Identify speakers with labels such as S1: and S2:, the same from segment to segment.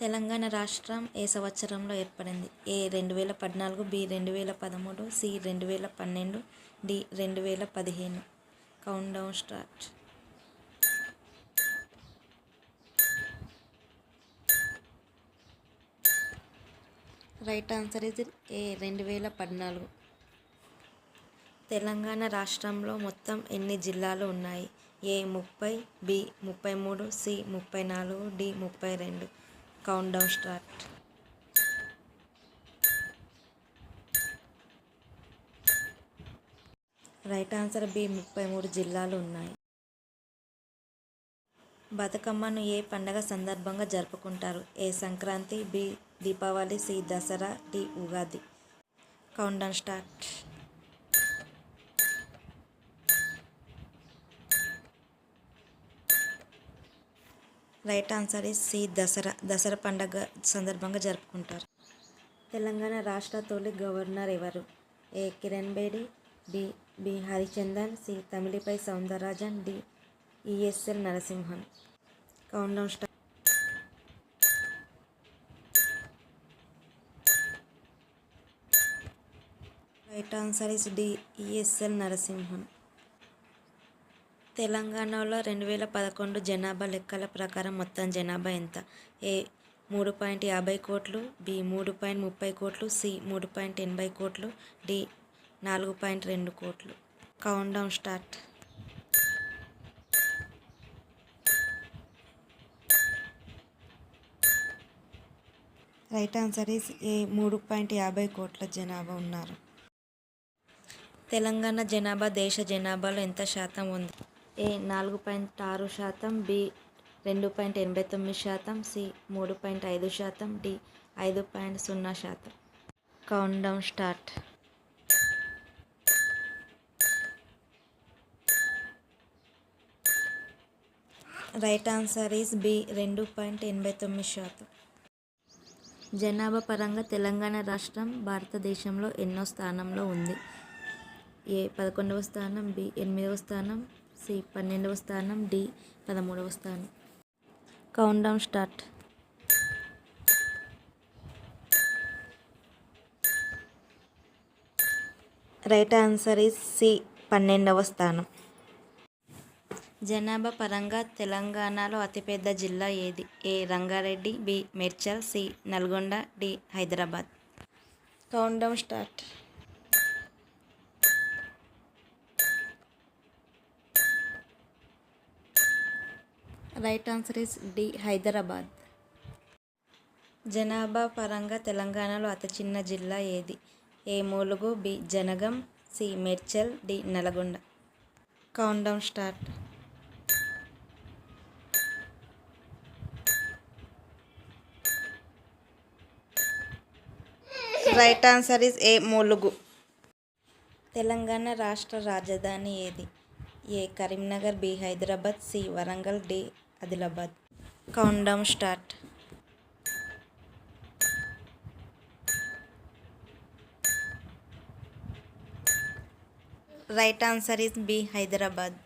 S1: తెలంగాణ రాష్ట్రం ఏ సంవత్సరంలో ఏర్పడింది? A 2014, B 2013, C 2012, D 2015. Count down start. Right answer is A 2014. Telangana రాష్ట్రంలో మొత్తం ఎన్ని జిల్లాలు ఉన్నాయి? A 30, B 33, C 34, D 32. Count down start. Right answer B 33 జిల్లాలు ఉన్నాయి. బతుకమ్మను ఏ పండగ సందర్భంగా జరుపుకుంటారు? A Sankranti, B Deepavali, C Dasara, D Ugadi. Count down start. Right answer is C Dasara పండగ సందర్భంగా జరుపుకుంటారు. తెలంగాణ రాష్ట్ర తొలి గవర్నర్ ఎవరు? A Kiran Bedi, B Harichandan, C Tamilisai Soundararajan, D ESL Narasimhan. Count down start. Right answer is D ESL Narasimhan. తెలంగాణలో 2011 జనాభా లెక్కల ప్రకారం మొత్తం జనాభా ఎంత? ఏ 3.50 కోట్లు, బి 3.30 కోట్లు, సి 3.80 కోట్లు, డి 4.2 కోట్లు. Count down start. Right answer is ఏ 3.50 కోట్ల జనాభా ఉన్నారు. తెలంగాణ జనాభా దేశ జనాభాలో ఎంత శాతం ఉంది? A 4.6%, B 2.89%, C 3.5%, D 5.0%. Count down start. Right answer is B 2.89%. జనాభా పరంగా తెలంగాణ రాష్ట్రం భారతదేశంలో ఎన్నో స్థానంలో ఉంది? ఏ 11వ స్థానం, బి 8వ స్థానం, సి 12వ స్థానం, డి 13వ స్థానం. Count down start. Right answer is C 12వ స్థానం. జనాభా పరంగా తెలంగాణలో అతిపెద్ద జిల్లా ఏది? A Rangareddy, B Medchal, C Nalgonda, D Hyderabad. Count down start. Right answer is D Hyderabad. జనాభా పరంగా తెలంగాణలో అతి చిన్న జిల్లా ఏది? A Mulugu, B Janagam, C Medchal, D Nalgonda. Count down start. Right answer is A Mulugu. Telangana రాష్ట్ర రాజధాని ఏది? A Karimnagar, B Hyderabad, C Warangal, D Adilabad. Count down start. Right answer is B Hyderabad.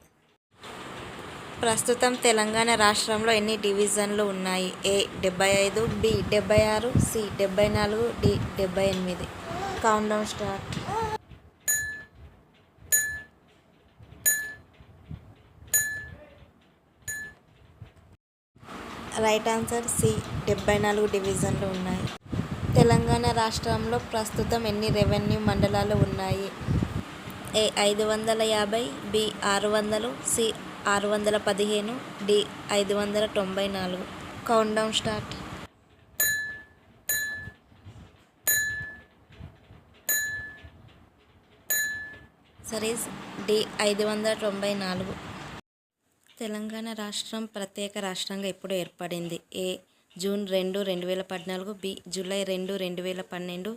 S1: ప్రస్తుతం తెలంగాణ రాష్ట్రంలో ఎన్ని డివిజన్లు ఉన్నాయి? A 75, B 76, C 74, D 78. Count down start. Right answer C 74 డివిజన్లు ఉన్నాయి. తెలంగాణ రాష్ట్రంలో ప్రస్తుతం ఎన్ని రెవెన్యూ మండలాలు ఉన్నాయి? A 550, B 600, C 615, D 594. Count down start. సరీస్ డి 594. తెలంగాణ రాష్ట్రం ప్రత్యేక రాష్ట్రంగా ఎప్పుడు ఏర్పడింది? A June 2, 2014, B July 2, 2012,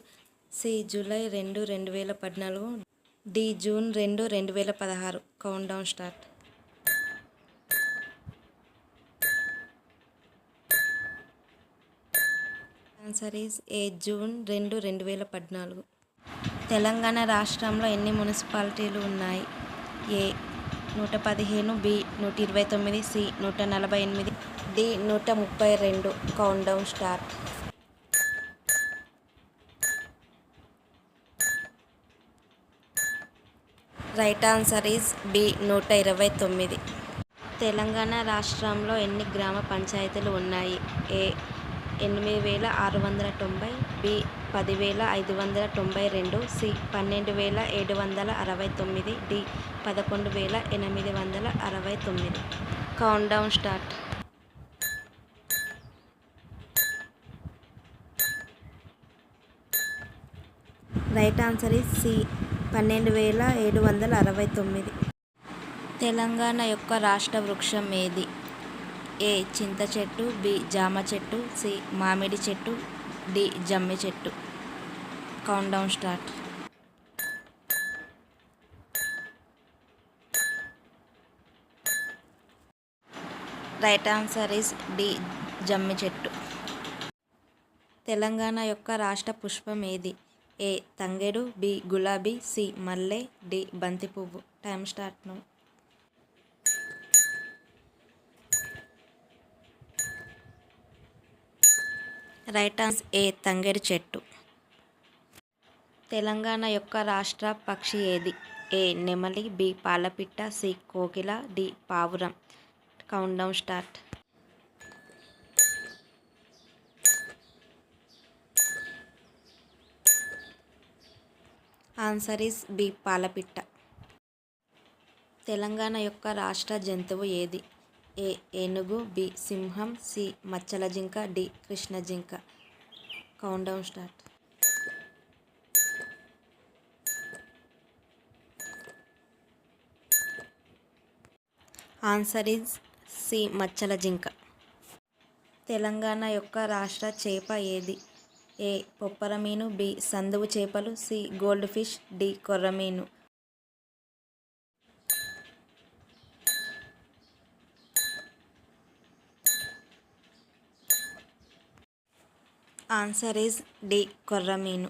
S1: C July 2, 2014, D June 2, 2016. Count down start. Answer is A June 2, 2014. Telangana రాష్ట్రంలో ఎన్ని మున్సిపాలిటీలు ఉన్నాయి? A 115, B 129, C 148, D 132. Countdown start. Right answer is B 129. Telangana రాష్ట్రంలో ఎన్ని గ్రామ పంచాయతీలు ఉన్నాయి? A 8690, B 10592, C 12769, D 11869. Countdown start. Right answer is C 12769. Telangana యొక్క రాష్ట్ర వృక్షం ఏది? ఏ చింత చెట్టు, బి జామ చెట్టు, సి మామిడి చెట్టు, డి జమ్మి చెట్టు. Countdown start. Right answer is D జమ్మి చెట్టు. తెలంగాణ యొక్క రాష్ట్ర పుష్పం ఏది? ఏ తంగేడు, బి గులాబీ, సి మల్లె, డి బంతి పువ్వు. Time start now. Right answer A తంగేడు చెట్టు. తెలంగాణ యొక్క రాష్ట్ర పక్షి ఏది? ఏ నెమలి, బి పాలపిట్ట, సి కోకిల, డి పావురం. Countdown start. Answer is B పాలపిట్ట. తెలంగాణ యొక్క రాష్ట్ర జంతువు ఏది? ఏ ఏనుగు, బి సింహం, సి మచ్చల జింక, డి కృష్ణ జింక. Countdown start. Answer is C మచ్చల జింక. తెలంగాణ యొక్క రాష్ట్ర చేప ఏది? ఏ పొప్పరమీను, బి సందువు చేపలు, సి గోల్డ్ ఫిష్, డి కొర్రమీను. ఆన్సర్ ఈజ్ డి కొర్రమీను.